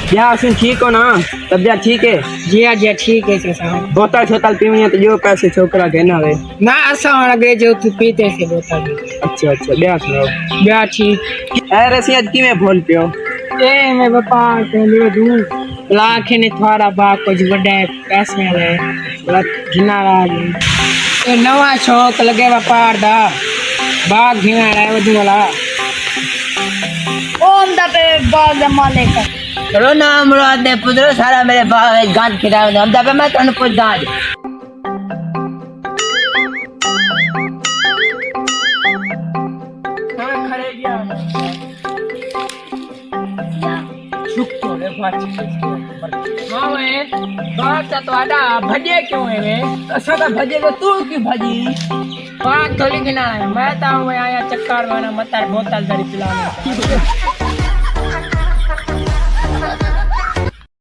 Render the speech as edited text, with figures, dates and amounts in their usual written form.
क्या सुन ठीक हो ना? तबियत ठीक है? जी हाँ जी ठीक है साहब। बोतल छोतल पीवी है तो जो पैसे छोकरा देना है। ना असा लगे जो तू पीते थे बोतल। अच्छा अच्छा ब्याह सुनाओ। ब्याह ठीक अरे रसी आज किवें भूल पियो? ए मैं बापा कहने दूं लाख ने थोड़ा बा कुछ बड़े पैसे ले घिना ए नवा शौक लगे व्यापार दा बाग घिना है वधु वाला ओम दा पे बाग मालिक चलो ना मुराद ने पुत्रो सारा मेरे बाग गांठ खिलाओ हम दा पे मैं तन पूछदा आज खड़े गया शुक्र है बात हां वे बात तो आडा भजे क्यों है वे असा तो भजे तो तू की भजी बात थोड़ी गिना है मैं तो आया चक्कर वाला मतार बोतल धरी पिलाने